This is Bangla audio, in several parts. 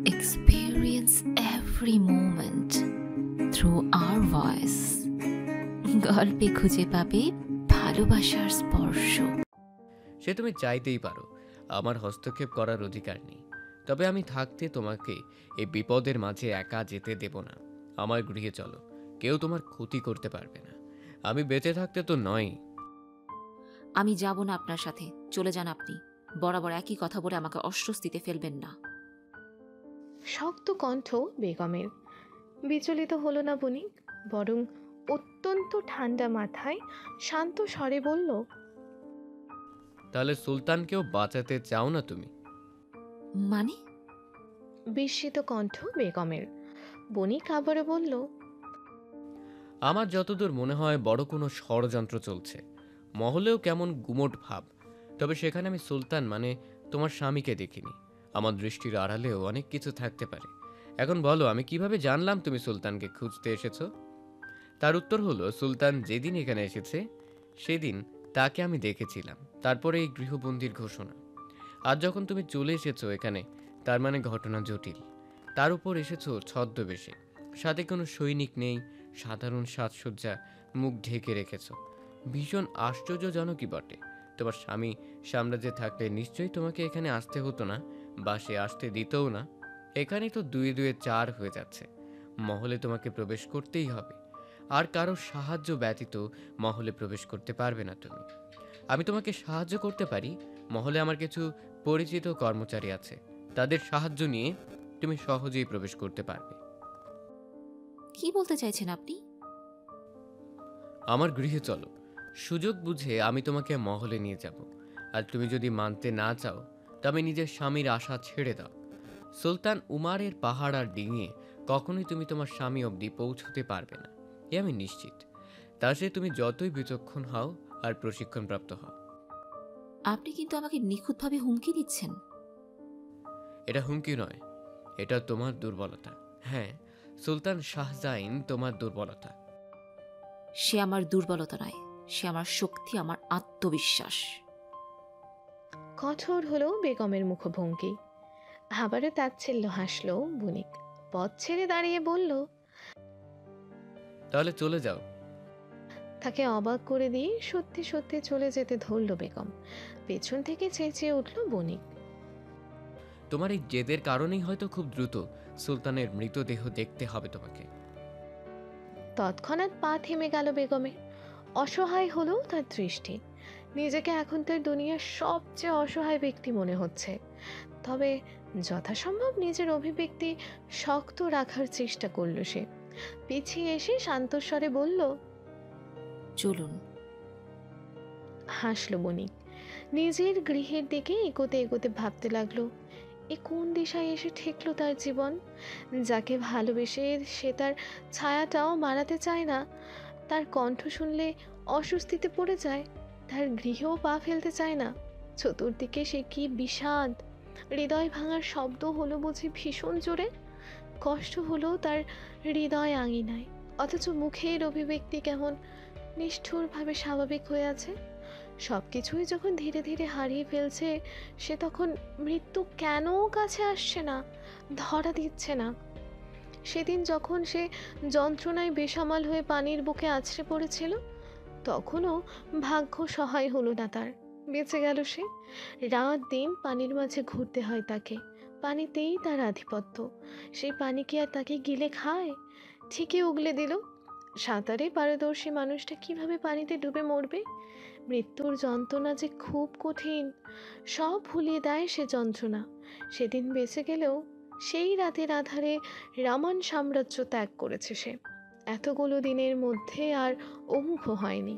experience every moment through our voice. গল্পে খুঁজে পাবে ভালোবাসার স্পর্শ। সে তুমি চাইতেই পারো, আমার হস্তক্ষেপ করার অধিকার নেই। তবে আমি থাকতে তোমাকে এই বিপদের মাঝে একা যেতে দেব না। আমার গৃহে চলো, কেউ তোমার ক্ষতি করতে পারবে না। আমি বেঁচে থাকতে তো নয়। আমি যাব না আপনার সাথে, চলে যান আপনি। বরাবর একই কথা বলে আমাকে অস্বস্তিতে ফেলবেন না। শক্ত কণ্ঠ বেগমের। বিচলিত হলো না বণিক, বরং অত্যন্ত ঠান্ডা মাথায় শান্ত স্বরে বলল, তাহলে সুলতানকেও বাঁচাতে চাও না তুমি? মানে? বিস্মিত কণ্ঠ বেগমের। বণিক আবারও বলল, আমার যতদূর মনে হয় বড় কোনো ষড়যন্ত্র চলছে, মহলেও কেমন গুমোট ভাব। তবে সেখানে আমি সুলতান মানে তোমার স্বামীকে দেখিনি। আমার দৃষ্টির আড়ালেও অনেক কিছু থাকতে পারে। এখন বলো, আমি কিভাবে জানলাম তুমি সুলতানকে খুঁজতে এসেছো? তার উত্তর হলো, সুলতান যেদিন এখানে এসেছে সেদিন তাকে আমি দেখেছিলাম। তারপরে এই গৃহবন্দির ঘোষণা। আজ যখন তুমি চলে এসেছো এখানে, তার মানে ঘটনা জটিল। তার উপর এসেছো ছদ্মবেশে, সাথে কোনো সৈনিক নেই, সাধারণ সাজসজ্জা, মুখ ঢেকে রেখেছো। ভীষণ আশ্চর্যজনকই বটে। তোমার স্বামী সাম্রাজ্যে থাকলে নিশ্চয়ই তোমাকে এখানে আসতে হতো না, বা সে আসতে দিতও না। এখানেই তো দুয়ে দুয়ে চার হয়ে যাচ্ছে। মহলে তোমাকে প্রবেশ করতেই হবে, আর কারো সাহায্য ব্যতীত মহলে প্রবেশ করতে পারবে না তুমি। আমি তোমাকে সাহায্য করতে পারি। মহলে আমার কিছু পরিচিত কর্মচারী আছে, তাদের সাহায্য নিয়ে তুমি সহজেই প্রবেশ করতে পারবে। কি বলতে চাইছেন আপনি? আমার গৃহে চলো, সুযোগ বুঝে আমি তোমাকে মহলে নিয়ে যাব। আর তুমি যদি মানতে না চাও, তবে নিজের স্বামীর আশা ছেড়ে দাও। সুলতান উমারের পাহাড় আর ডিঙিয়ে কখনোই তুমি তোমার স্বামী অবধি পৌঁছতে পারবে না, এ আমি নিশ্চিত। তা সে তুমি যতই বিচক্ষণ হও আর প্রশিক্ষণপ্রাপ্ত হও। আপনি কিন্তু আমাকে নিখুঁতভাবে হুমকি দিচ্ছেন। এটা হুমকি নয়, এটা তোমার দুর্বলতা। হ্যাঁ, সুলতান শাহজাইন তোমার দুর্বলতা। সে আমার দুর্বলতা নয়, সে আমার শক্তি, আমার আত্মবিশ্বাস। কঠোর হলো বেগমের মুখভঙ্গি। আবারও তাচ্ছিল্য হাসল বণিক। পথ ছেড়ে দাঁড়িয়ে বলল, তাহলে চলে যাও। তাকে অবাক করে দিয়ে সত্যি সত্যি চলে যেতে ধরল বেগম। পেছন থেকে চেঁচিয়ে উঠল বণিক, তোমার এই জেদের কারণেই হয়তো খুব দ্রুত সুলতানের মৃতদেহ দেখতে হবে তোমাকে। তৎক্ষণাৎ পা থেমে গেল বেগমের। অসহায় হলো তার দৃষ্টি। নিজেকে এখন তার দুনিয়ার সবচেয়ে অসহায় ব্যক্তি মনে হচ্ছে। তবে যথাসম্ভব নিজের অভিব্যক্তি শক্ত রাখার চেষ্টা করল সে। পিছিয়ে এসে শান্তস্বরে বলল, চলুন। হাসল বণিক। নিজের গৃহের দিকে এগোতে এগোতে ভাবতে লাগলো, এ কোন দিশায় এসে ঠেকলো তার জীবন। যাকে ভালোবেসে সে তার ছায়াটাও মারাতে চায় না, তার কণ্ঠ শুনলে অস্বস্তিতে পড়ে যায়, তার গৃহেও পা ফেলতে চায় না। চতুর্দিকে সে কি বিষাদ! হৃদয় ভাঙার শব্দ হলো বুঝি ভীষণ জোরে। কষ্ট হলো তার হৃদয় আঙিনায়, অথচ মুখের অভিব্যক্তি কেমন নিষ্ঠুরভাবে স্বাভাবিক হয়ে আছে। সব কিছুই যখন ধীরে ধীরে হারিয়ে ফেলছে, সে তখন মৃত্যু কেন কাছে আসছে না, ধরা দিচ্ছে না। সেদিন যখন সে যন্ত্রণায় বেসামাল হয়ে পানির বুকে আছড়ে পড়েছিল, তখনও ভাগ্য সহায় হলো না তার। বেঁচে গেল সে। রাত দিন পানির মাঝে ঘুরতে হয় তাকে, পানিতেই তার আধিপত্য। সেই পানি কি আর তাকে গিলে খায়? ঠিকই উগলে দিল। সাঁতারে পারদর্শী মানুষটা কিভাবে পানিতে ডুবে মরবে? মৃত্যুর যন্ত্রণা যে খুব কঠিন, সব ভুলিয়ে দেয় সে যন্ত্রণা। সেদিন বেঁচে গেলেও সেই রাতের আধারে রামান সাম্রাজ্য ত্যাগ করেছে সে। এতগুলো দিনের মধ্যে আর অমুখ হয়নি।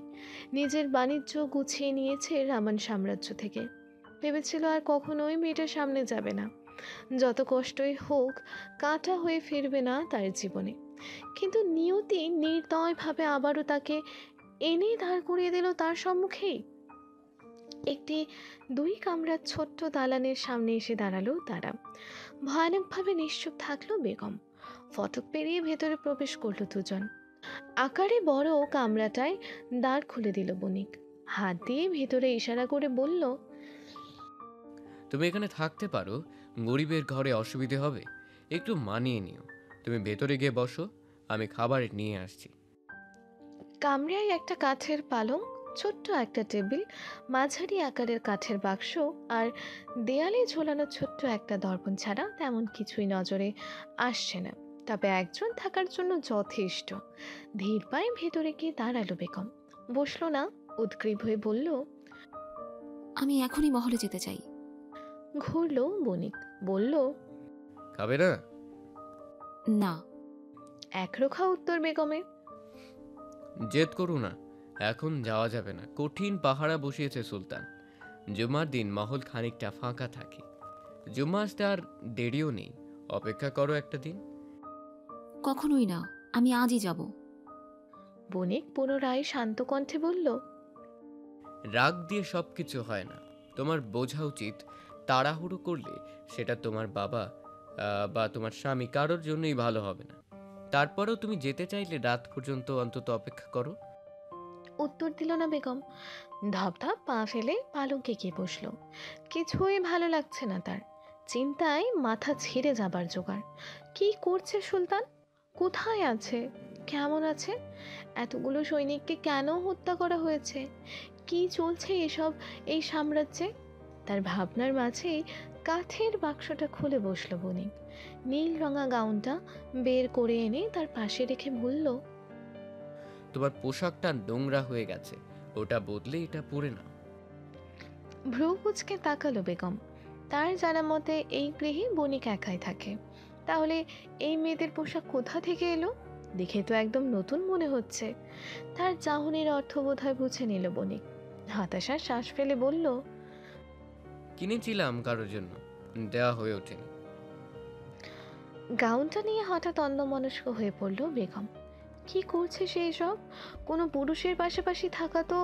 নিজের বাণিজ্য গুছিয়ে নিয়েছে রামান সাম্রাজ্য থেকে। ভেবেছিল আর কখনোই মেয়েটার সামনে যাবে না, যত কষ্টই হোক কাঁটা হয়ে ফিরবে না তার জীবনে। কিন্তু নিয়তি নির্দয়ভাবে আবারও তাকে এনে দাঁড় করিয়ে দিল তার সম্মুখেই। একটি 2 কামরার ছোট্ট দালানের সামনে এসে দাঁড়ালো তারা। ভয়ানকভাবে নিশ্চুপ থাকলো বেগম। ফটক পেরিয়ে ভেতরে প্রবেশ করলো দুজন। আকারে বড় কামরাটায় দ্বার খুলে দিল বণিক। হাত দিয়ে ভেতরে ইশারা করে বলল, তুমি এখানে থাকতে পারো, গরিবের ঘরে অসুবিধে হবে। একটু মানিয়ে নিও। তুমি ভেতরে গিয়ে বসো, আমি খাবার নিয়ে আসছি। কামরায় একটা কাঠের পালং, ছোট্ট একটা টেবিল, মাঝারি আকারের কাঠের বাক্স আর দেয়ালে ঝোলানো ছোট্ট একটা দর্পণ ছাড়া তেমন কিছুই নজরে আসছে না। তবে একজন থাকার জন্য যথেষ্ট। ধীর পায়ে ভেতরে গিয়ে দাঁড়ালো বেগম। বসলো না, উদ্গ্রীব হয়ে বলল। আমি এখনই মহলে যেতে চাই। ঘুরলো বণিক, বলল। খাবে না? না। একরোখা উত্তর বেগমের। জেদ করো না, এখন যাওয়া যাবে না। কঠিন পাহারা বসিয়েছে সুলতান। জুমার দিন মহল খানিকটা ফাঁকা থাকে। জুম্মা আসতে আর দেরিও নেই, অপেক্ষা করো একটা দিন। কখনোই না, আমি আজই যাব। বণিক পুনরায় শান্ত কণ্ঠে বলল। রাগ দিয়ে সবকিছু হয় না। তোমার বোঝা উচিত, তাড়াহুড়ো করলে সেটা তোমার বাবা বা তোমার স্বামী কারোর জন্যই ভালো হবে না। তারপরেও তুমি যেতে চাইলে রাত পর্যন্ত অন্তত অপেক্ষা করো। উত্তর দিল না বেগম। ধপ ধপ পা ফেলে পালঙ্কে গিয়ে বসলো। কিছুই ভালো লাগছে না তার। চিন্তায় মাথা ছিঁড়ে যাবার জোগাড়। কি করছে সুলতান? কোথায় আছে? কেমন আছে? এতগুলো সৈনিককে কেন হত্যা করা হয়েছে? কি চলছে এসব এই সাম্রাজ্যে? তার ভাবনার মাঝেই কাঠের বাক্সটা খুলে বসলো বণিক। নীল রঙা গাউনটা বের করে এনে তার পাশে রেখে বলল। তোমার পোশাকটা নোংরা হয়ে গেছে, ওটা বদলে এটা পরে নাও। ভ্রু কুচকে তাকালো বেগম। তার জানা মতে এই গৃহে বণিক একাই থাকে। তাহলে এই মেয়েদের পোশাক কোথা থেকে এলো? দেখে তো একদম নতুন মনে হচ্ছে। তার চাহনির অর্থ বোধহয় বুঝে নিল বণিক। হতাশার শ্বাস ফেলে বলল। কিনেছিলাম কারোর জন্য, দেওয়া হয়ে ওঠেনি। গাউনটা নিয়ে হঠাৎ অন্যমনস্ক হয়ে পড়ল বেগম। কি করছে সে এসব? কোনো পুরুষের পাশাপাশি থাকা তো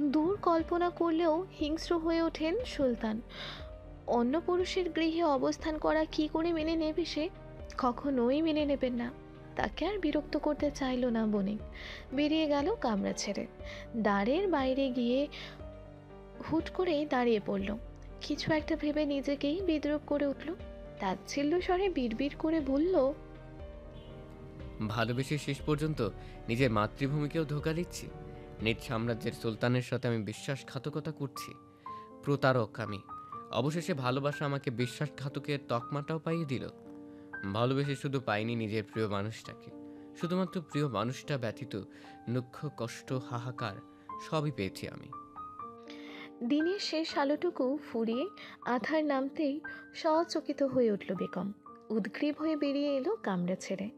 দূর, কল্পনা করলেও হিংস্র হয়ে ওঠেন সুলতান। অন্য পুরুষের গৃহে অবস্থান করা কি করে মেনে নেবে সে? কখনোই মেনে নেবেন না। তাকে আর বিরক্ত করতে চাইল না বণিক। বেরিয়ে গেল কামরা ছেড়ে। দ্বারের বাইরে গিয়ে হুট করে দাঁড়িয়ে পড়ল। কিছু একটা ভেবে নিজেকেই বিদ্রূপ করে উঠল। তাচ্ছিল্য স্বরে বিড়বিড় করে বলল। ভালোবেসে শেষ পর্যন্ত নিজের মাতৃভূমিকেও ধোঁকা দিচ্ছি। নিজ সাম্রাজ্যের সুলতানের সাথে আমি বিশ্বাসঘাতকতা করছি। প্রতারক আমি। অবশেষে ভালোবাসা আমাকে বিশ্বাসঘাতকের তকমাটাও পাইয়ে দিল। ভালোবেসে শুধু পাইনি নিজের প্রিয় মানুষটাকে, শুধুমাত্র প্রিয় মানুষটা ব্যতীত দুঃখ, কষ্ট, হাহাকার সবই পেয়েছি আমি। দিনের শেষ আলোটুকু ফুরিয়ে আধার নামতেই সচকিত হয়ে উঠল বেগম। উদ্গ্রীব হয়ে বেরিয়ে এলো কামরা ছেড়ে।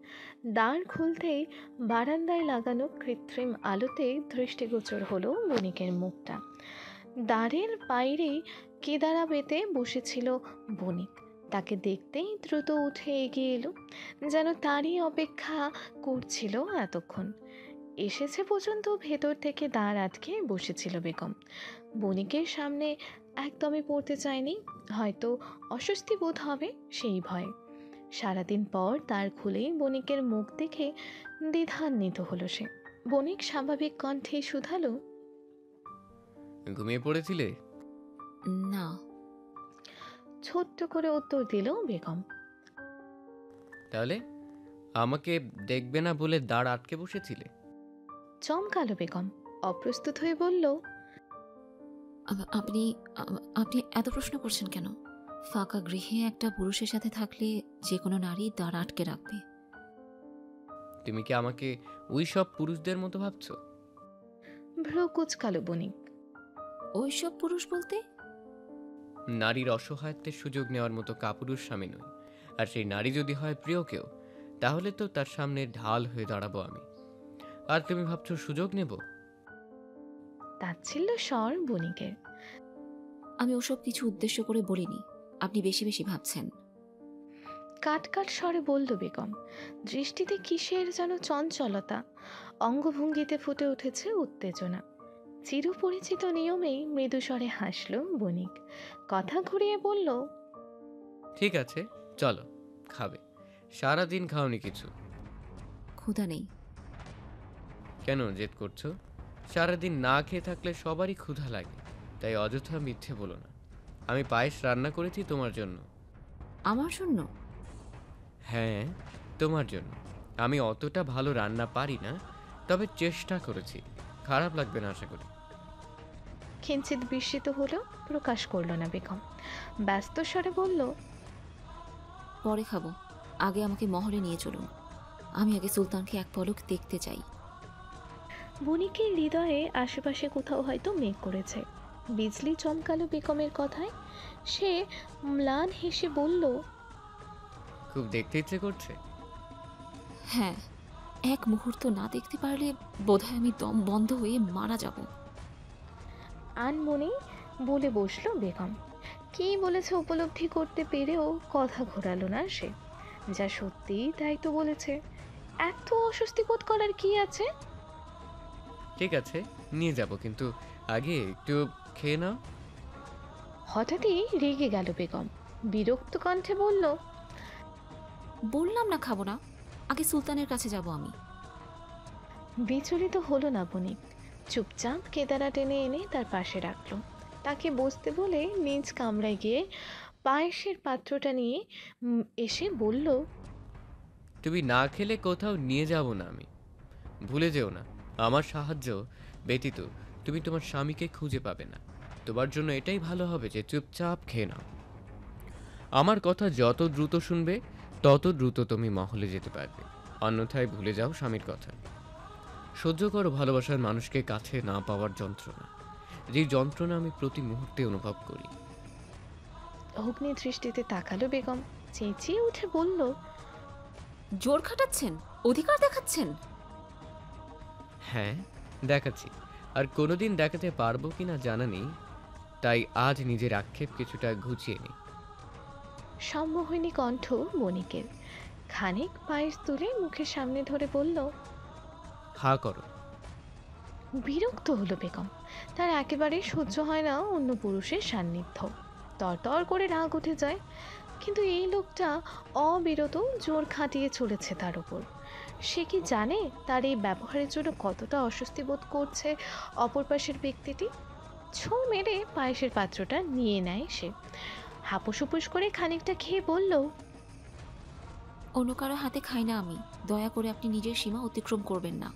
দ্বার খুলতেই বারান্দায় লাগানো কৃত্রিম আলোতে দৃষ্টিগোচর হলো বণিকের মুখটা। দ্বারের বাইরে কেদারা বেতে বসেছিল বণিক। তাকে দেখতেই দ্রুত উঠে এগিয়ে এলো, যেন তারই অপেক্ষা করছিল এতক্ষণ। এসেছে পর্যন্ত ভেতর থেকে দ্বার আটকে বসেছিল বেগম। বণিকের সামনে একদমই পড়তে চায়নি। হয়তো অস্বস্তি বোধ হবে সেই ভয়। সারাদিন পর তার খুলে বণিকের মুখ দেখে দ্বিধান্বিত হলো সে। বণিক স্বাভাবিক কণ্ঠে শুধালো। ঘুমিয়ে পড়েছিলে? না। ছোট্ট করে উত্তর দিল বেগম। তাহলে আমাকে দেখবে না বলে দাঁড় আটকে বসেছিলে? চমকালো বেগম, অপ্রস্তুত হয়ে বলল। আপনি আপনি এত প্রশ্ন করছেন কেন? ফাঁকা গৃহে একটা পুরুষের সাথে থাকলে যে কোনো নারী দ্বার আটকে রাখবে। তুমি কি আমাকে ওই সব পুরুষদের মতো ভাবছো? ভ্রু কুচকালো বণিক। ওইসব পুরুষ বলতে? নারীর অসহায়ত্বের সুযোগ নেওয়ার মতো কাপুরুষ স্বামী নই। আর সেই নারী যদি হয় প্রিয় কেউ, তাহলে তো তার সামনে ঢাল হয়ে দাঁড়াবো আমি। আর তুমি ভাবছো সুযোগ নেব? তাচ্ছিল্য স্বর বণিকের। আমি ওসব কিছু উদ্দেশ্য করে বলিনি, আপনি বেশি বেশি ভাবছেন। কাট কাট স্বরে বলল বেগম। দৃষ্টিতে কিসের যেন চঞ্চলতা, অঙ্গভঙ্গিতে ফুটে উঠেছে উত্তেজনা। চিরপরিচিত নিয়মেই মৃদু স্বরে হাসল বণিক। কথা ঘুরিয়ে বলল। ঠিক আছে, চলো, খাবে। সারাদিন খাওনি কিছু। ক্ষুধা নেই। কেন জেদ করছো? সারাদিন না খেয়ে থাকলে সবারই ক্ষুধা লাগে, তাই অযথা মিথ্যে বলো না। আমি পায়েস রান্না করেছি তোমার জন্য। আমার জন্য? হ্যাঁ, তোমার জন্য। আমি অতটা ভালো রান্না পারি না, তবে চেষ্টা করেছি। খারাপ লাগবে না আশা করি। কিঞ্চিত বিস্মিত হলেও প্রকাশ করল না বেগম। ব্যস্ত স্বরে বলল, পরে খাবো, আগে আমাকে মহলে নিয়ে চলুন। আমি আগে সুলতানকে এক পলক দেখতে চাই। বণিকের হৃদয়ে আশেপাশে কোথাও হয়তো মেঘ করেছে। বিজলি চমকালো বেগমের কথায়। সে ম্লান হেসে বলল, খুব দেখতে ইচ্ছে করছে। হ্যাঁ, এক মুহূর্ত না দেখতে পারলে বোধহয় আমি দম বন্ধ হয়ে মারা যাব। আনমনেই বলে বসলো বেগম। কী বলেছে উপলব্ধি করতে পেরেও কথা ঘোরালো না সে। যা সত্যি তাই তো বলেছে, এত অস্বস্তি বোধ করার কি আছে? ঠিক আছে, নিয়ে যাব, কিন্তু আগে একটু খেয়ে নাও। হঠাৎই রেগে গেল বেগম। বিরক্ত কণ্ঠে বলল, বললাম না খাবো না, আগে সুলতানের কাছে যাব আমি। বিচলিত হলো না বণিক। চুপচাপ কেদারা টেনে এনে তার পাশে রাখলো। তাকে বসতে বলে নিজ কামরায় গিয়ে পায়েসের পাত্রটা নিয়ে এসে বলল, তুমি না খেলে কোথাও নিয়ে যাব না আমি। ভুলে যেও না, আমার সাহায্য ব্যতীত তুমি তোমার স্বামীকে খুঁজে পাবে না। তোমার জন্য এটাই ভালো হবে যে চুপচাপ খেয়ে নাও। আমার কথা যত দ্রুত শুনবে, তত দ্রুত তুমি মহলে যেতে পারবে। অন্যথায় ভুলে যাও স্বামীর কথা। সহ্য করো ভালোবাসার মানুষকে কাছে না পাওয়ার যন্ত্রণা, যে যন্ত্রণা আমি প্রতি মুহূর্তে অনুভব করি। অগ্নি দৃষ্টিতে তাকালো বেগম। চেঁচিয়ে উঠে বলল, জোর খাটাচ্ছেন, অধিকার দেখাচ্ছেন। হ্যাঁ, দেখাচ্ছি। আর কোনোদিন দেখাতে পারবো কিনা জানা নেই, তাই আজ নিজের আক্ষেপ কিছুটা ঘুচিয়ে নিই। সম্মোহিনী কণ্ঠ বণিকের। খানিক পায়েস তুলে মুখের সামনে ধরে বলল, হা করো। বিরক্ত হলো বেগম। তার একেবারে সহ্য হয় না অন্য পুরুষের সান্নিধ্য। তরতর করে রাগ উঠে যায়। কিন্তু এই লোকটা অবিরত জোর খাটিয়ে চলেছে তার উপর। সে কি জানে তার এই ব্যবহারের জন্য কতটা অস্বস্তি বোধ করছে অপর পাশের ব্যক্তিটি? ছো মেরে পায়েসের পাত্রটা নিয়ে নেয় সে। হাপুস করে খানিকটা খেয়ে বলল, অন্য কারো হাতে খাই না আমি, দয়া করে আপনি নিজের সীমা অতিক্রম করবেন না।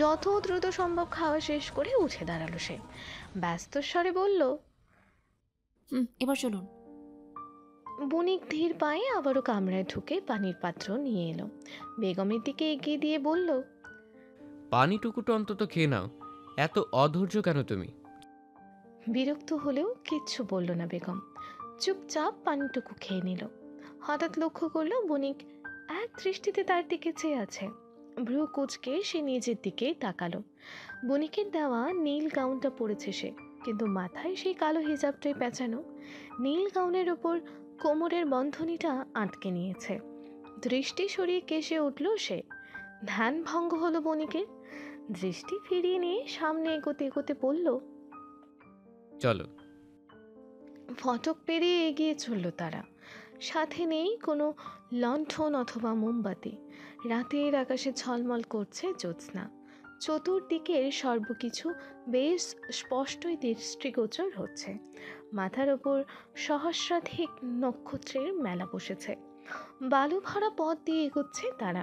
যত দ্রুত সম্ভব খাওয়া শেষ করে উঠে দাঁড়ালো সে। ব্যস্ত স্বরে বলল, এবার চলুন। বণিক ধীর পায়ে আবারও কামরায় ঢুকে পানির পাত্র নিয়ে এলো। বেগমের দিকে এগিয়ে দিয়ে বলল, পানিটুকুটো অন্তত খেয়ে নাও। এত অধৈর্য কেন তুমি? বিরক্ত হলেও কিচ্ছু বলল না বেগম। চুপচাপ পানিটুকু খেয়ে নিল। হঠাৎ লক্ষ্য করলো বণিক এক দৃষ্টিতে তার দিকে চেয়ে আছে। ভ্রু কুঁচকে সে নিজের দিকে তাকালো। বণিকের দেওয়া নীল গাউনটা পরেছে সে, কিন্তু মাথায় সেই কালো হিজাবটাই পেঁচানো। নীল গাউনের ওপর কোমরের বন্ধনীটা আটকে নিয়েছে। দৃষ্টি সরিয়ে কেসে উঠল সে। ধ্যান ভঙ্গ হলো বণিকের। দৃষ্টি ফিরিয়ে নিয়ে সামনে এগোতে এগোতে বলল, চলো। ফটক পেরিয়ে এগিয়ে চলল তারা। সাথে নেই কোনো লণ্ঠন অথবা মোমবাতি। রাতের আকাশে ঝলমল করছে জ্যোৎস্না। চতুর্দিকের সর্বকিছু বেশ স্পষ্টই দৃষ্টিগোচর হচ্ছে। মাথার ওপর সহস্রাধিক নক্ষত্রের মেলা বসেছে। বালু ভরা পথ দিয়ে এগোচ্ছে তারা।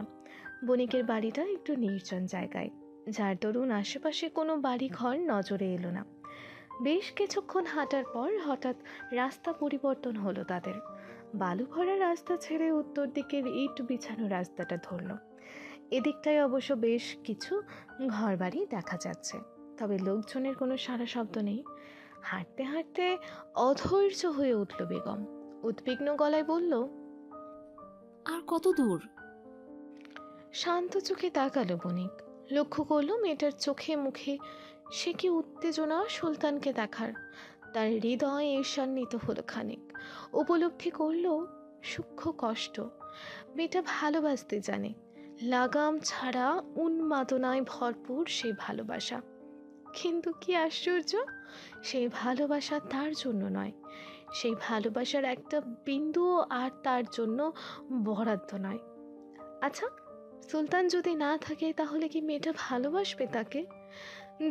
বণিকের বাড়িটা একটু নির্জন জায়গায়, যার দরুন আশেপাশে কোনো বাড়ি ঘর নজরে এলো না। বেশ কিছুক্ষণ হাঁটার পর হঠাৎ রাস্তা পরিবর্তন হলো তাদের। বালু ভরা রাস্তা ছেড়ে উত্তর দিকের ইট বিছানো রাস্তাটা ধরল। এদিকটায় অবশ্য বেশ কিছু ঘরবাড়ি দেখা যাচ্ছে, তবে লোকজনের কোনো সাড়া শব্দ নেই। হাঁটতে হাঁটতে অধৈর্য হয়ে উঠল বেগম। উদ্বিগ্ন গলায় বলল, আর কত দূর? শান্ত চোখে তাকালো বণিক। লক্ষ্য করলো মেয়েটার চোখে মুখে সে কি উত্তেজনা সুলতানকে দেখার। তার হৃদয় ঈর্ষান্বিত হলো খানিক। উপলব্ধি করলো সূক্ষ্ম কষ্ট। মেয়েটা ভালোবাসতে জানে, লাগাম ছাড়া উন্মাদনায় ভরপুর সেই ভালোবাসা। কিন্তু কি আশ্চর্য, সেই ভালোবাসা তার জন্য নয়। সেই ভালোবাসার একটা বিন্দুও আর তার জন্য বরাদ্দ নয়। আচ্ছা, সুলতান যদি না থাকে তাহলে কি মেয়েটা ভালোবাসবে তাকে?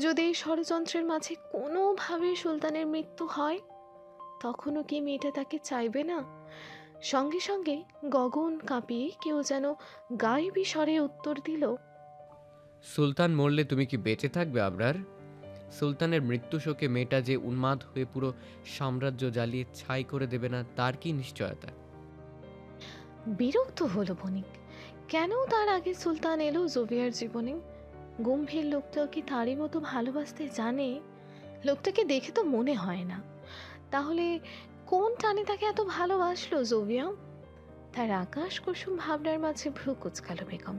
যদি এই ষড়যন্ত্রের মাঝে কোনোভাবে সুলতানের মৃত্যু হয়, তখনও কি মেয়েটা তাকে চাইবে না? সঙ্গে সঙ্গে গগন কাঁপিয়ে কেউ যেন গায়েবী স্বরে উত্তর দিল, সুলতান মরলে তুমি কি বেঁচে থাকবে আবরার? সুলতানের মৃত্যু শোকে মেয়েটা যে উন্মাদ হয়ে পুরো সাম্রাজ্য জ্বালিয়ে ছাই করে দেবে না তার কি নিশ্চয়তা? বিরক্ত হলো বণিক। কেন তার আগে সুলতান এলো জোভিয়ার জীবনে? গম্ভীর লোকটাও কি তারই মতো ভালোবাসতে জানে? লোকটাকে দেখে তো মনে হয় না। তাহলে কোন টানে তাকে এত ভালোবাসলো জোভিয়া? তার আকাশ কুসুম ভাবনার মাঝে ভ্রু কুচকালো বেগম।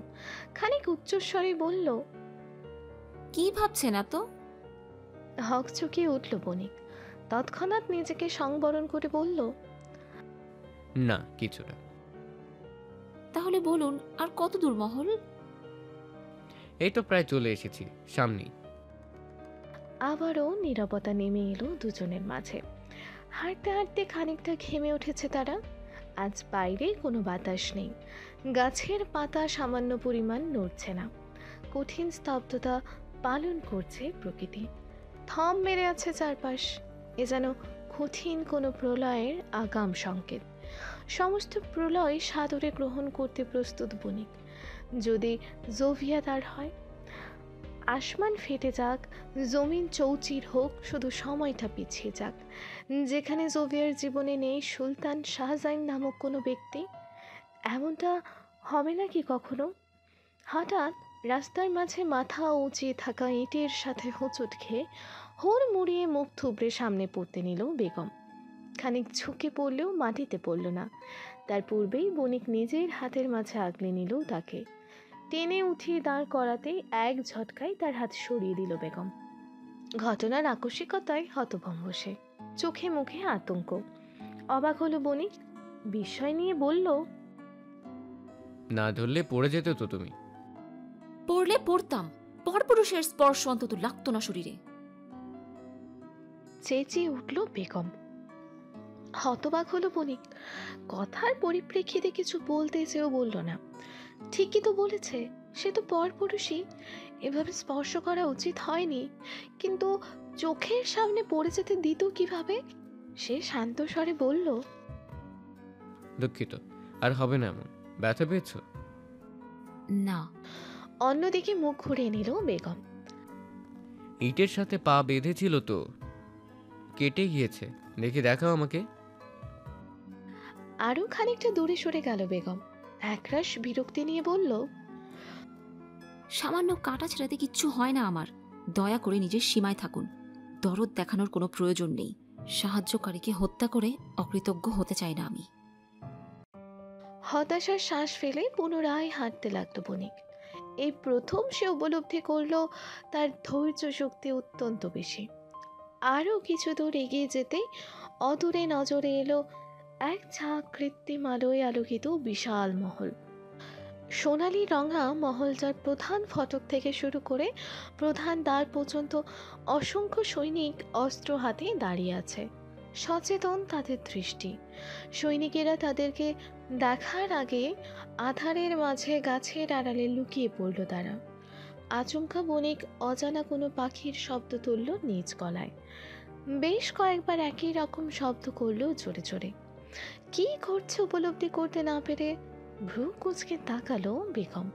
খানিক উচ্চস্বরে বলল, কি ভাবছেন এত? হক চুকিয়ে উঠল বণিক। তৎক্ষণাৎ নিজেকে সংবরণ করে বলল, না, কিছুটা। তাহলে বলুন, আর কত দূর মহল? এই তো প্রায় চলে এসেছি, সামনেই। আবারও নীরবতা নেমে এলো দুজনের মাঝে। হাঁটতে হাঁটতে খানিকটা ঘেমে উঠেছে তারা। আজ বাইরে কোনো বাতাস নেই, গাছের পাতা সামান্য পরিমাণ নড়ছে না। কঠিন স্তব্ধতা পালন করছে প্রকৃতি। থম মেরে আছে চারপাশ। এ যেন কঠিন কোনো প্রলয়ের আগাম সংকেত। সমস্ত প্রলয় সাদরে গ্রহণ করতে প্রস্তুত বণিক। যদি জোভিয়া তার হয়, আসমান ফেটে যাক, জমিন চৌচির হোক, শুধু সময়টা পিছিয়ে যাক। যেখানে জোভিয়ার জীবনে নেই সুলতান শাহজাইন নামক কোনো ব্যক্তি। এমনটা হবে নাকি কখনো? হঠাৎ রাস্তার মাঝে মাথা উঁচিয়ে থাকা ইটের সাথে হোঁচট খেয়ে হুড় মুড়িয়ে মুখ থুবড়ে সামনে পড়তে নিল বেগম। খানিক ঝুঁকে পড়লেও মাটিতে পড়ল না। তার পূর্বেই বণিক নিজের হাতের মাঝে আগলে নিল তাকে। টেনে উঠিয়ে দাঁড় করাতেই এক ঝটকায় তার হাত সরিয়ে দিল বেগম। ঘটনার আকস্মিকতায় হতভম্ব সে, চোখে মুখে আতঙ্ক। অবাক হলো বণিক, বিস্ময় নিয়ে বলল, না ধরলে পড়ে যেতে তো তুমি। পড়লে পড়তাম, পরপুরুষের স্পর্শ অন্তত লাগতো না শরীরে। চেঁচিয়ে উঠল বেগম। হতবাক হলো বণিক। কথার পরিপ্রেক্ষিতে কিছু বলতে চেয়েও বলল না। ঠিকই তো বলেছে, সে তো পরপুরুষই, এভাবে স্পর্শ করা উচিত হয়নি। কিন্তু চোখের সামনে পড়ে যেতে দিত কিভাবে? সে শান্ত স্বরে বলল, দুঃখিত, আর হবে না এমন। ব্যথা পেয়েছ? না। অন্যদিকে মুখ ঘুরিয়ে নিল বেগম। ইটের সাথে পা বেঁধেছিল তো, কেটে গিয়েছে, দেখে দেখাও আমাকে। আরো খানিকটা দূরে সরে গেল বেগম। একরাশ বিরক্তি নিয়ে বলল, সামান্য কাটা ছেড়াতে কিচ্ছু হয় না আমার। দয়া করে নিজের সীমায় থাকুন। দরদ দেখানোর কোনো প্রয়োজন নেই। সাহায্যকারীকে হত্যা করে অকৃতজ্ঞ হতে চাই না আমি। হতাশার শ্বাস ফেলে পুনরায় হাঁটতে লাগলো বণিক। এই প্রথম সে উপলব্ধি করলো তার ধৈর্য শক্তি অত্যন্ত বেশি। আরও কিছু দূর এগিয়ে যেতেই অদূরে নজরে এলো এক ঝাঁক কৃত্রিম আলোয় আলোকিত বিশাল মহল। সোনালি রঙা মহলটার প্রধান ফটক থেকে শুরু করে প্রধান দ্বার পর্যন্ত অসংখ্য সৈনিক অস্ত্র হাতে দাঁড়িয়ে আছে। সচেতন তাদের দৃষ্টি। সৈনিকেরা তাদেরকে দেখার আগে আধারের মাঝে গাছের আড়ালে লুকিয়ে পড়ল তারা। আচমকা বণিক অজানা কোনো পাখির শব্দ তুলল নিজ গলায়। বেশ কয়েকবার একই রকম শব্দ করল জোরে জোরে। কি করছে উপলব্ধি করতে না পেরে ভ্রু কুঁচকে তাকালো বেগম।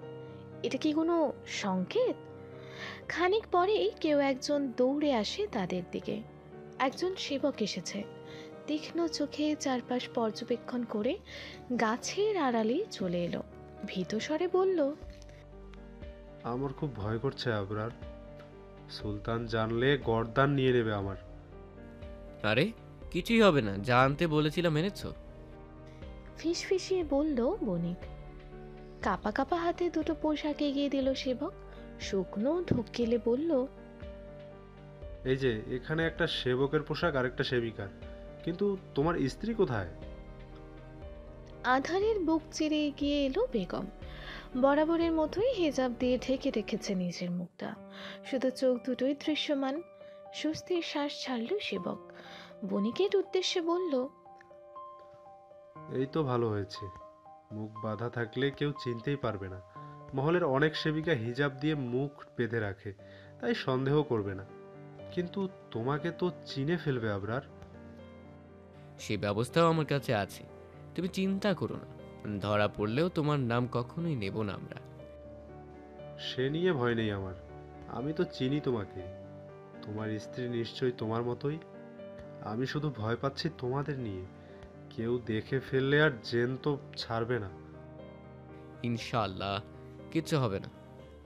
এটা কি কোনো সংকেত? খানিক পরেই কেউ একজন দৌড়ে আসে তাদের দিকে। একজন সেবক এসেছে। তীক্ষ্ণ চোখে চারপাশ পর্যবেক্ষণ করে গাছের আড়ালে চলে এলো। ভীত স্বরে বলল, আমার খুব ভয় করছে আবরার। সুলতান জানলে গর্দান নিয়ে নেবে আমার। আরে কিছুই হবে না, যা আনতে বলেছিলাম এনেছো? ফিসফিসিয়ে বলল বণিক। কাপা কাপা হাতে দুটো পোশাক এগিয়ে দিল সেবক। শুকনো ঢুকিলে বলল, এই যে এখানে একটা সেবকের পোশাক আর একটা সেবিকার, কিন্তু তোমার স্ত্রী কোথায়? আধারের বুক চিরে এগিয়ে এলো বেগম। বরাবরের মতোই হেজাব দিয়ে ঢেকে রেখেছে নিজের মুখটা, শুধু চোখ দুটোই দৃশ্যমান। স্বস্তির শ্বাস ছাড়ল সেবক। বণিকের উদ্দেশ্যে বলল, এই তো ভালো হয়েছে, মুখ বাঁধা থাকলে কেউ চিনতেই পারবে না। মহলের অনেক সেবিকা হিজাব দিয়ে মুখ বেঁধে রাখে, তাই সন্দেহ করবে না। কিন্তু তোমাকে তো চিনে ফেলবে আবরার। সে ব্যবস্থাও আমার কাছে আছে। তুমি চিন্তা করো না, ধরা পড়লেও তোমার নাম কখনোই নেব না আমরা। সে নিয়ে ভয় নেই আমার। আমি তো চিনি তোমাকে। তোমার স্ত্রী নিশ্চয়ই তোমার মতোই। আমি শুধু ভয় পাচ্ছি তোমাদের নিয়ে। কেউ দেখে ফেললে আর জেন তো ছাড়বে না। ইনশাআল্লাহ কিচ্ছু হবে না,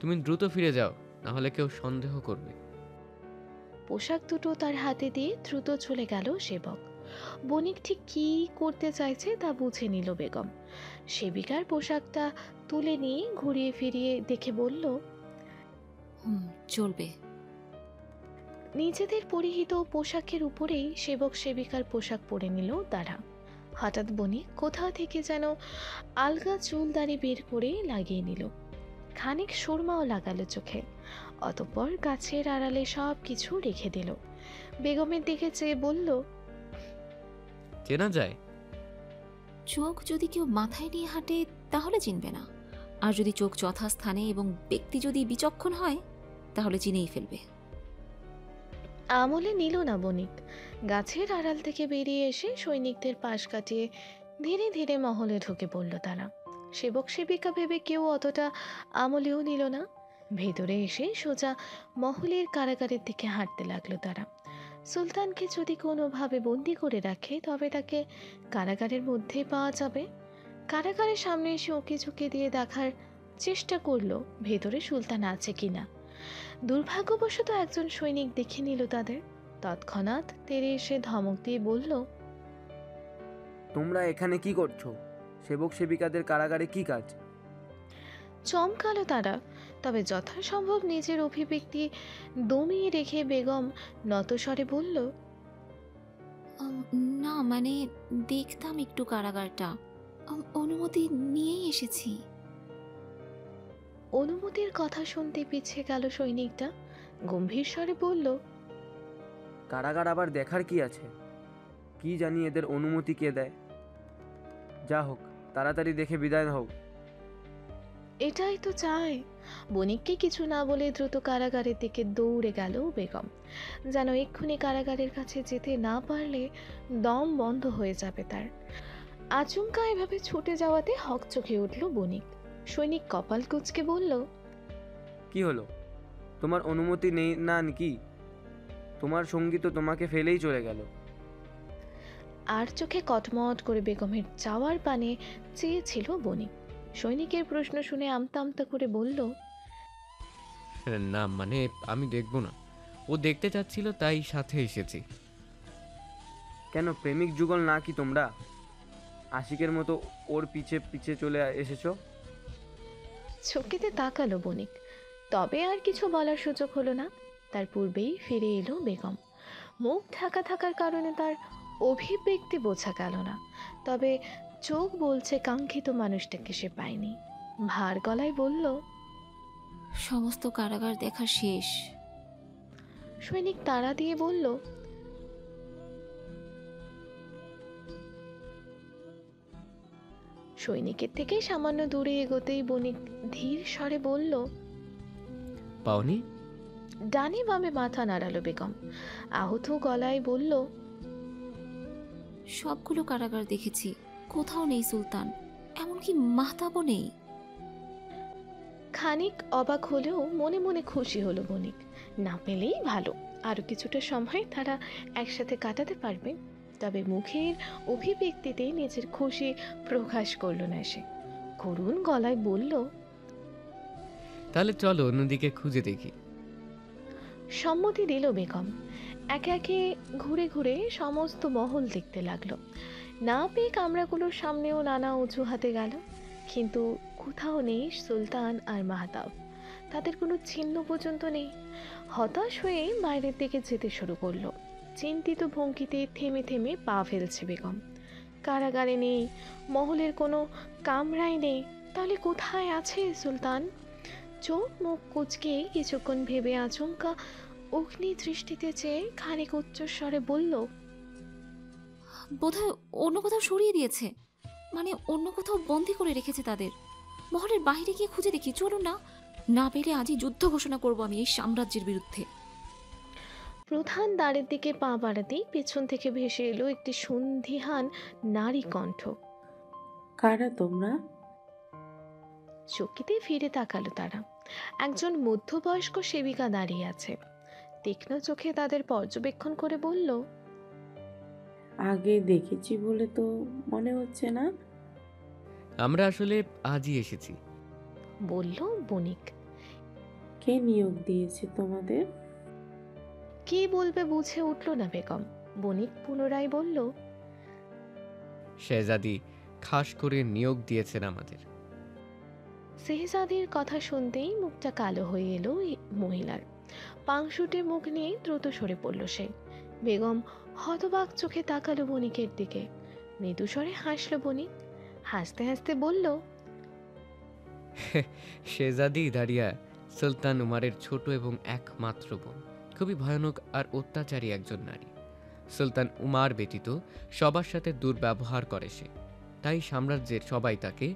তুমি দ্রুত ফিরে যাও, না হলে কেউ সন্দেহ করবে। পোশাক দুটো তার হাতে দিয়ে দ্রুত চলে গেল সেবক। বণিক ঠিক কী করতে চাইছে তা বুঝে নিল বেগম। সেবিকার পোশাকটা তুলে নিয়ে ঘুরিয়ে ফিরিয়ে দেখে বলল, চলবে। নিজেদের পরিহিত পোশাকের উপরেই সেবক সেবিকার পোশাক পরে নিল তারা। হঠাৎ বণিক কোথা থেকে যেন আলগা চুল দাড়ি বের করে লাগিয়ে নিল। খানিক সুরমাও লাগালো চোখে। অতঃপর গাছের আড়ালে সব কিছু রেখে দিল। বেগমের দিকে চেয়ে বলল, চেনা যায়? চোখ যদি কেউ মাথায় নিয়ে হাঁটে তাহলে চিনবে না, আর যদি চোখ যথাস্থানে এবং ব্যক্তি যদি বিচক্ষণ হয় তাহলে চিনেই ফেলবে। আমলে নিল না বণিক। গাছের আড়াল থেকে বেরিয়ে এসে সৈনিকদের পাশ কাটিয়ে ধীরে ধীরে মহলে ঢুকে পড়ল তারা। সেবক সেবিকা ভেবে কেউ অতটা আমলেও নিল না। ভেতরে এসে সোজা মহলের কারাগারের দিকে হাঁটতে লাগলো তারা। সুলতানকে যদি কোনোভাবে বন্দি করে রাখে তবে তাকে কারাগারের মধ্যে পাওয়া যাবে। কারাগারের সামনে এসে ওকে ঝুঁকে দিয়ে দেখার চেষ্টা করলো ভেতরে সুলতান আছে কিনা। দুর্ভাগ্যবশত একজন সৈনিক দেখে নিল তাদের। তৎক্ষণাৎ তেড়ে এসে ধমক দিয়ে বলল, তোমরা এখানে কি করছো? সেবক সেবিকাদের কারাগারে কি কাজ? চমকালো তারা। তবে যথাসম্ভব নিজের অভিব্যক্তি দমিয়ে রেখে বেগম নতস্বরে বলল, না মানে দেখতাম একটু কারাগারটা, অনুমতি নিয়েই এসেছি। অনুমতির কথা শুনতে পিছিয়ে গেল সৈনিকটা। গম্ভীর স্বরে বলল, কারাগার আবার দেখার কি আছে? কি জানি এদের অনুমতি কে দেয়। যা হোক, তাড়াতাড়ি দেখে বিদায় হোক। এটাই তো চাই। বণিককে কিছু না বলে দ্রুত কারাগারের দিকে দৌড়ে গেল বেগম। যেন এক্ষুনি কারাগারের কাছে যেতে না পারলে দম বন্ধ হয়ে যাবে তার। আচমকা এভাবে ছুটে যাওয়াতে হকচকে উঠল বণিক। সৈনিক কপাল কুঁচকে বলল, কি হলো? তোমার অনুমতি নেই না কি? তোমার সঙ্গী তো তোমাকে ফেলেই চলে গেল। আর চোখে কটমট করে বেগমের যাওয়ার পানে চেয়েছিল বণিক। সৈনিকের প্রশ্ন শুনে আমতা আমতা করে বলল, না মানে আমি দেখবো না, ও দেখতে চাচ্ছিল তাই সাথে এসেছি। কেন, প্রেমিক যুগল না কি তোমরা? আশিকের মতো ওর পিছে পিছে চলে এসেছো? চোখেতে তাকালো বণিক। তবে আর কিছু বলার সুযোগ হলো না। তার পূর্বেই ফিরে এলো বেগম। মুখ ঢাকা থাকার কারণে তার অভিব্যক্তি বোঝা গেল না। তবে চোখ বলছে কাঙ্ক্ষিত মানুষটাকে সে পায়নি। ভার গলায় বলল, সমস্ত কারাগার দেখা শেষ। সৈনিক তাড়া দিয়ে বলল, সৈনিকের থেকে সামান্য দূরে এগোতেই বণিক ধীর স্বরে বলল, পাওনি? ডানে বামে মাথা নাড়ালো বেগম। আহত গলায় বলল, সবগুলো কারাগার দেখেছি, কোথাও নেই সুলতান, এমনকি মাহতাবও নেই। খানিক অবাক হলেও মনে মনে খুশি হলো বণিক। না পেলেই ভালো, আরো কিছুটা সময় তারা একসাথে কাটাতে পারবে। তবে মুখের অভিব্যক্তিতে নিজের খুশি প্রকাশ করল না সে। করুণ গলায় বলল, তাহলে চলো অন্যদিকে খুঁজে দেখি। সম্মতি দিল বেগম। একে একে ঘুরে ঘুরে সমস্ত মহল দেখতে লাগলো। না পেয়ে কামরাগুলোর সামনেও নানা অজুহাতে গেল, কিন্তু কোথাও নেই সুলতান আর মাহতাব। তাদের কোনো চিহ্ন পর্যন্ত নেই। হতাশ হয়ে বাইরের দিকে যেতে শুরু করলো। চিন্তিত ভঙ্গিতে থেমে থেমে পা ফেলছে বেগম। কারাগারে নেই, মহলের কোনো কামরায় নেই, তাহলে কোথায় আছে সুলতান? চোখ মুখ কুচকে কিছুক্ষণ ভেবে আচমকা অগ্নি দৃষ্টিতে চেয়ে খানিক উচ্চস্বরে বলল, বোধহয় অন্য কোথাও সরিয়ে দিয়েছে, মানে অন্য কোথাও বন্দি করে রেখেছে তাদের। মহলের বাইরে গিয়ে খুঁজে দেখি, চলুন না, না পেরে আজই যুদ্ধ ঘোষণা করব আমি এই সাম্রাজ্যের বিরুদ্ধে। প্রধান দ্বারের দিকে পা বাড়াতেই পেছন থেকে ভেসে এলো একটি সন্ধিহান নারী কণ্ঠ। কারা তোমরা? চকিতে ফিরে তাকালো তারা। একজন মধ্যবয়স্ক সেবিকা দাঁড়িয়ে আছে, তীক্ষ্ণ চোখে তাদের পর্যবেক্ষণ করে বলল, আগে দেখেছি বলে তো মনে হচ্ছে না। আমরা আসলে আজই এসেছি। বলল বণিক। কে নিয়োগ দিয়েছে তোমাদের? কি বলবে বুঝে উঠল না বেগম। বণিক পুনরায় বলল, শেহজাদি খাস করে নিয়োগ দিয়েছেন আমাদের। শেহজাদির কথা শুনতেই মুখটা কালো হয়ে এলো এই মহিলার। পাংশুটে মুখ নিয়ে দ্রুত সরে পড়ল সে। বেগম হতবাক চোখে তাকালো বণিকের দিকে। মৃদু স্বরে হাসল বণিক। হাসতে হাসতে বলল, শেহজাদি দারিয়া সুলতান উমারের ছোট এবং একমাত্র বোন। খুবই ভয়ানক আর অত্যাচারী একজন নারী। সুলতান উমার ব্যতীত সবার সাথে দুর্ব্যবহার করে সে। তাই সাম্রাজ্যের সবাই তাকে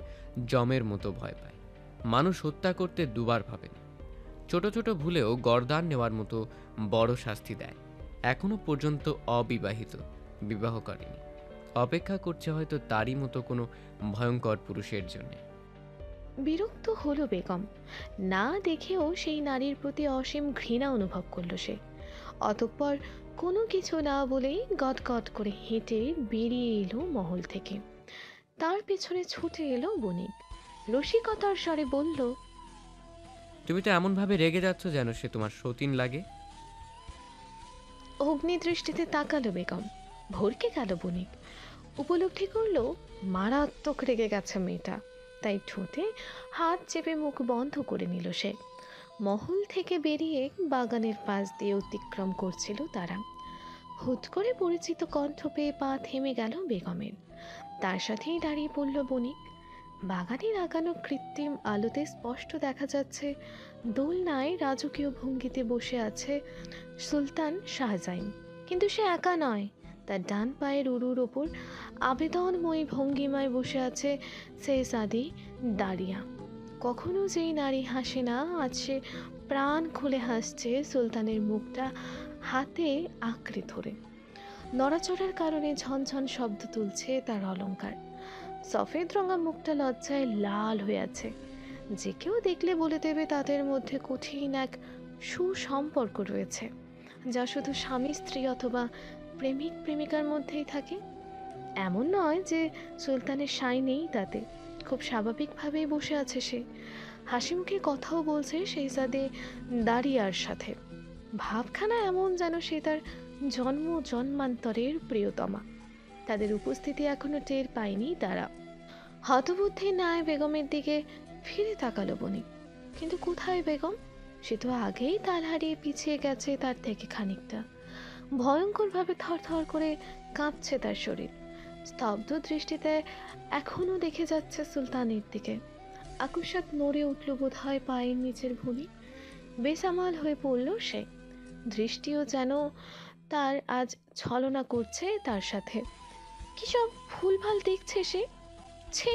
জমের মতো ভয় পায়। মানুষ হত্যা করতে দুবার ভাবেন। ছোট ছোট ভুলেও গর্দান নেওয়ার মতো বড় শাস্তি দেয়। এখনো পর্যন্ত অবিবাহিত, বিবাহ করেনি। অপেক্ষা করছে হয়তো তারই মতো কোনো ভয়ঙ্কর পুরুষের জন্যে। বিরক্ত হলো বেগম। না দেখেও সেই নারীর প্রতি অসীম ঘৃণা অনুভব করলো সে। অতঃপর কোনো কিছু না বলেই গটগট করে হেঁটে বেরিয়ে এলো মহল থেকে। তার পেছনে ছুটে এলো বণিক। রসিকতার স্বরে বলল, তুমি তো এমনভাবে রেগে যাচ্ছ যেন সে তোমার সতীন লাগে। অগ্নিদৃষ্টিতে তাকালো বেগম। ভরকে গেল বণিক। উপলব্ধি করলো মারাত্মক রেগে গেছে মেয়েটা। তাই ঠোঁটে হাত চেপে মুখ বন্ধ করে নিল সে। মহল থেকে বেরিয়ে বাগানের পাশ দিয়ে অতিক্রম করছিল তারা। হুট করে পরিচিত কণ্ঠ পেয়ে পা থেমে গেল বেগমের। তার সাথেই দাঁড়িয়ে পড়ল বণিক। বাগানের আগানো কৃত্রিম আলোতে স্পষ্ট দেখা যাচ্ছে দোলনায় রাজকীয় ভঙ্গিতে বসে আছে সুলতান শাহজাইন। কিন্তু সে একা নয়, তার ডান পায়ের উরুর ওপর আবেদনময়ী ভঙ্গিমায় বসে আছে শেহজাদি দারিয়া। কখনো যেই নারী হাসে না, আজ সে প্রাণ খুলে হাসছে সুলতানের মুখটা হাতে আঁকড়ে ধরে। নড়াচড়ার কারণে ঝনঝন শব্দ তুলছে তার অলংকার। সফেদ রঙা মুখটা লজ্জায় লাল হয়ে আছে। যে কেউ দেখলে বলে দেবে তাদের মধ্যে কঠিন এক সুসম্পর্ক রয়েছে, যা শুধু স্বামী স্ত্রী অথবা প্রেমিক প্রেমিকার মধ্যেই থাকে। এমন নয় যে সুলতানের সাই নেই তাতে। খুব স্বাভাবিকভাবেই বসে আছে সে। হাসি মুখে কথাও বলছে শেহজাদে দারিয়ার সাথে। ভাবখানা এমন যেন সে তার জন্ম জন্মান্তরের প্রিয়তমা। তাদের উপস্থিতি এখনো টের পায়নি তারা। হতবুদ্ধি ন্যায় বেগমের দিকে ফিরে তাকালো বণিক। কিন্তু কোথায় বেগম? সে তো আগেই তাল হারিয়ে পিছিয়ে গেছে তার থেকে খানিকটা। ভয়ঙ্করভাবে থরথর করে কাঁপছে তার শরীর। স্তব্ধ দৃষ্টিতে এখনো দেখে যাচ্ছে সুলতানের দিকে। আকস্মাৎ নড়ে উঠল বোধ হয় পায়ের নিচের ভূমি। বেসামাল হয়ে পড়ল সে। দৃষ্টিও যেন তার আজ ছলনা করছে তার সাথে। কি সব ভুলভাল দেখছে সে। ছি,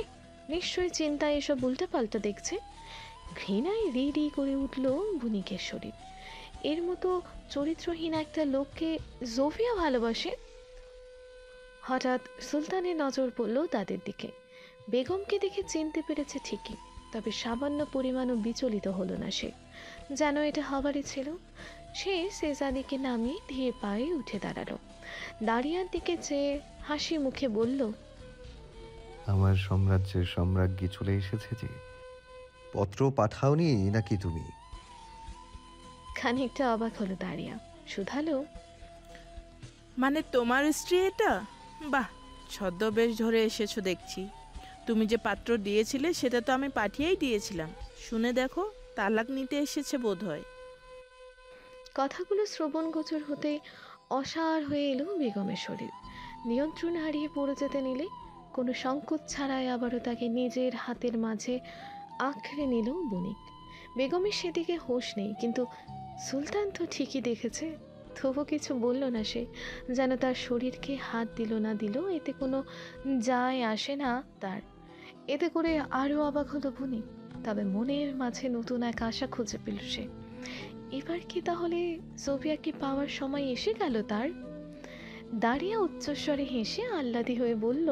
নিশ্চয়ই চিন্তায় এসব উল্টাপাল্টা দেখছে। ঘৃণায় রি রি করে উঠল বণিকের শরীর। এর মতো চরিত্রহীন একটা লোককে জোফিয়া ভালোবাসে। হঠাৎ সুলতানের নজর পড়ল তাদের দিকে। বেগমকে দেখে চিনতে পেরেছে ঠিকই, তবে সামান্য পরিমাণও বিচলিত হলো না সে, যেন এটা হবারই ছিল। সে শেহজাদিকে নামিয়ে ধীরে পায়ে উঠে দাঁড়ালো। দাঁড়িয়ার দিকে চেয়ে হাসি মুখে বলল, আমার সাম্রাজ্যের সম্রাজ্ঞী চলে এসেছে যে। পত্র পাঠাওনি নাকি তুমি? খানিকটা অবাক হলো দাঁড়িয়া। শুধালো, মানে তোমার স্ত্রী এটা? বাহ, ছদ্মবেশ ধরে এসেছো দেখছি। তুমি যে পাত্র দিয়েছিলে সেটা তো আমি পাঠিয়েই দিয়েছিলাম। শুনে দেখো, তালাক নিতে এসেছে বোধ হয়। কথাগুলো শ্রবণগোচর হতে অসাড় হয়ে এলো বেগমের শরীর। নিয়ন্ত্রণ হারিয়ে পড়ে যেতে নিলে কোনো সংকোচ ছাড়াই আবারও তাকে নিজের হাতের মাঝে আঁকড়ে নিল বণিক। বেগমের সেদিকে হোশ নেই, কিন্তু সুলতান তো ঠিকই দেখেছে। তবু কিছু বলল না সে, যেন তার শরীরকে হাত দিল না দিল এতে কোনো যায় আসে না তার। এতে করে আরও অবাক হলো বণিক। তবে মনের মাঝে নতুন এক আশা খুঁজে পেল সে। এবার কি তাহলে সোফিয়াকে পাওয়ার সময় এসে গেল তার? দাঁড়িয়ে উচ্চস্বরে হেসে আহ্লাদি হয়ে বলল,